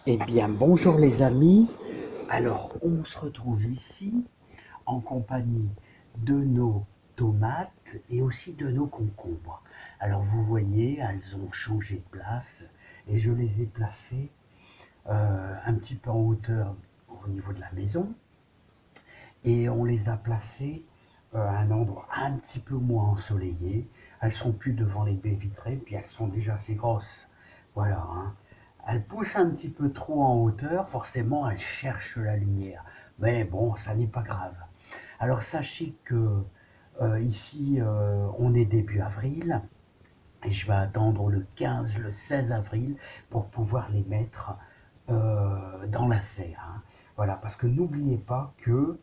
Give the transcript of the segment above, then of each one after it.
Eh bien, bonjour les amis. Alors, on se retrouve ici en compagnie de nos tomates et aussi de nos concombres. Alors, vous voyez, elles ont changé de place et je les ai placées un petit peu en hauteur au niveau de la maison et on les a placées à un endroit un petit peu moins ensoleillé. Elles sont plus devant les baies vitrées, puis elles sont déjà assez grosses. Voilà, hein. Elles poussent un petit peu trop en hauteur, forcément elles cherchent la lumière. Mais bon, ça n'est pas grave. Alors sachez que ici, on est début avril, et je vais attendre le 15, le 16 avril pour pouvoir les mettre dans la serre, hein. Voilà, parce que n'oubliez pas que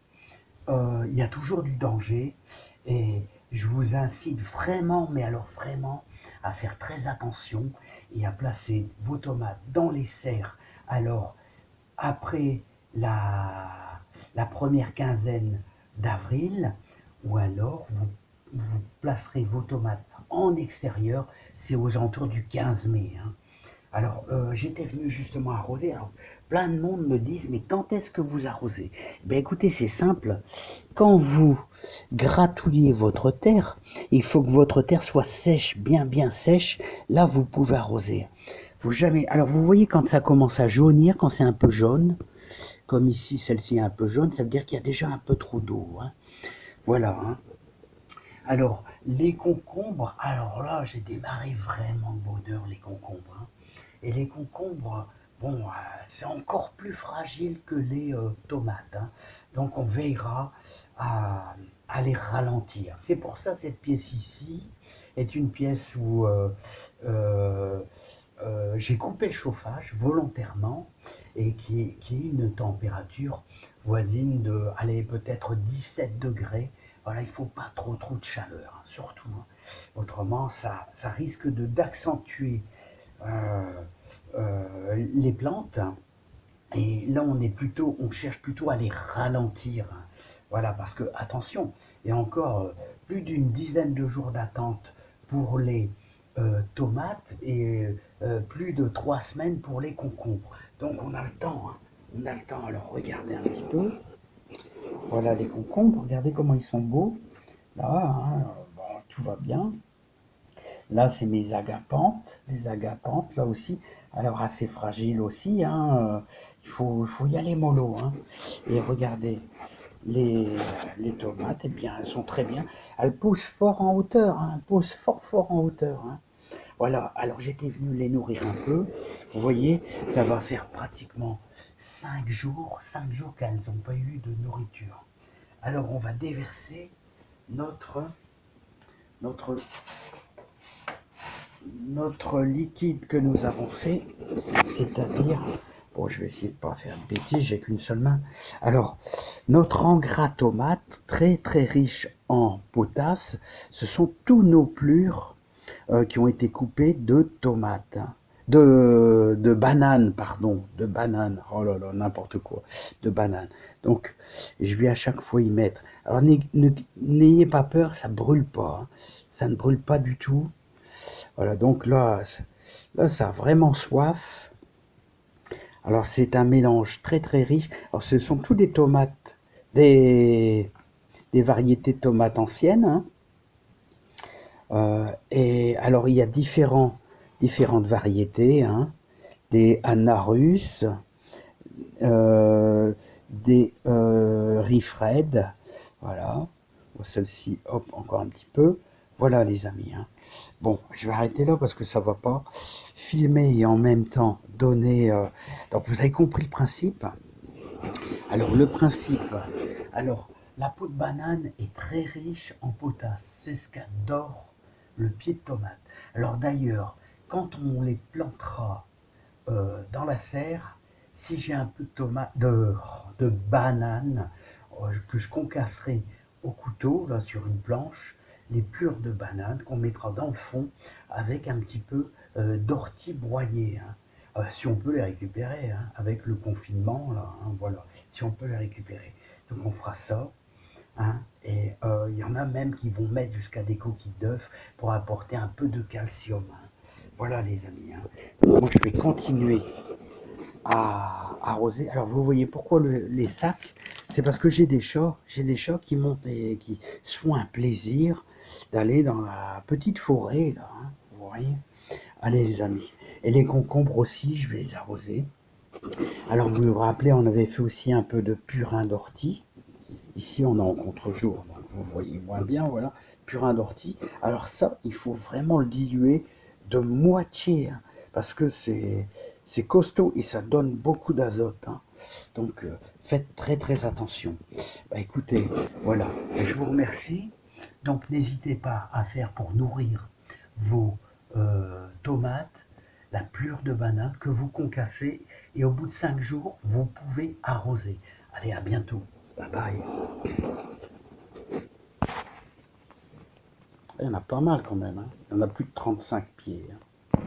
il y a toujours du danger et je vous incite vraiment, mais alors vraiment, à faire très attention et à placer vos tomates dans les serres. Alors, après la première quinzaine d'avril, ou alors vous placerez vos tomates en extérieur, c'est aux alentours du 15 mai, hein. Alors, j'étais venu justement arroser. Alors, plein de monde me disent, mais quand est-ce que vous arrosez? Ben écoutez, c'est simple. Quand vous gratouillez votre terre, il faut que votre terre soit sèche, bien sèche. Là, vous pouvez arroser. Faut jamais. Alors, vous voyez quand ça commence à jaunir, quand c'est un peu jaune, comme ici, celle-ci est un peu jaune, ça veut dire qu'il y a déjà un peu trop d'eau, hein. Voilà, hein. Alors, les concombres, alors là, j'ai démarré vraiment de bonheur, les concombres, hein. Et les concombres, bon, c'est encore plus fragile que les tomates, hein. Donc, on veillera à les ralentir. C'est pour ça cette pièce ici est une pièce où j'ai coupé le chauffage volontairement et qui est une température voisine de, allez, peut-être 17 degrés. Voilà, il ne faut pas trop de chaleur, hein, surtout, hein. Autrement, ça risque d'accentuer les plantes. Et là, on cherche plutôt à les ralentir, hein. Voilà, parce que, attention, il y a encore plus d'une dizaine de jours d'attente pour les tomates et plus de 3 semaines pour les concombres. Donc, on a le temps, hein. On a le temps. Alors, regardez un petit peu. Voilà les concombres. Regardez comment ils sont beaux. Là, hein, bon, tout va bien. Là, c'est mes agapantes, les agapantes, là aussi. Alors, assez fragiles aussi, hein. Il faut y aller mollo, hein. Et regardez, les, les tomates, eh bien, elles sont très bien. Elles poussent fort en hauteur, hein. Elles poussent fort en hauteur, hein. Voilà, alors j'étais venu les nourrir un peu. Vous voyez, ça va faire pratiquement 5 jours qu'elles n'ont pas eu de nourriture. Alors, on va déverser notre, notre notre liquide que nous avons fait, c'est-à-dire, bon, je vais essayer de ne pas faire de bêtises, j'ai qu'une seule main. Alors, notre engrais tomate, très riche en potasse, ce sont tous nos plures qui ont été coupées de tomates, hein. De bananes, pardon, de bananes, oh là là, n'importe quoi, de bananes. Donc, je vais à chaque fois y mettre. Alors, n'ayez pas peur, ça brûle pas, hein. Ça ne brûle pas du tout. Voilà, donc là, ça a vraiment soif. Alors, c'est un mélange très riche. Alors, ce sont tous des tomates, des variétés de tomates anciennes, hein. Et alors, il y a différentes variétés, hein. Des Anarus, des Rifred, voilà. Celle-ci, hop, encore un petit peu. Voilà les amis, hein. Bon, je vais arrêter là parce que ça va pas. Filmer et en même temps donner... Donc vous avez compris le principe. Alors le principe, alors la peau de banane est très riche en potasse. C'est ce qu'adore le pied de tomate. Alors d'ailleurs, quand on les plantera dans la serre, si j'ai un peu de banane que je concasserai au couteau, là sur une planche, les plures de banane qu'on mettra dans le fond avec un petit peu d'ortie broyée, hein. Si on peut les récupérer, hein, avec le confinement, là, hein, voilà, si on peut les récupérer. Donc on fera ça, hein, et il y en a même qui vont mettre jusqu'à des coquilles d'œufs pour apporter un peu de calcium, hein. Voilà les amis, hein. Moi je vais continuer à arroser. Alors vous voyez pourquoi les sacs, c'est parce que j'ai des chats qui montent et qui se font un plaisir d'aller dans la petite forêt là, hein, vous voyez. Allez les amis, et les concombres aussi, je vais les arroser. Alors vous vous rappelez, on avait fait aussi un peu de purin d'ortie. Ici on est en contre-jour, donc vous voyez moins bien, voilà, purin d'ortie. Alors ça, il faut vraiment le diluer de moitié, hein, parce que c'est costaud et ça donne beaucoup d'azote, hein. Donc faites très très attention. Bah, écoutez, voilà, je vous remercie. Donc n'hésitez pas à faire pour nourrir vos tomates, la plure de banane que vous concassez et au bout de 5 jours, vous pouvez arroser. Allez, à bientôt. Bye bye. Il y en a pas mal quand même, hein. Il y en a plus de 35 pieds, hein.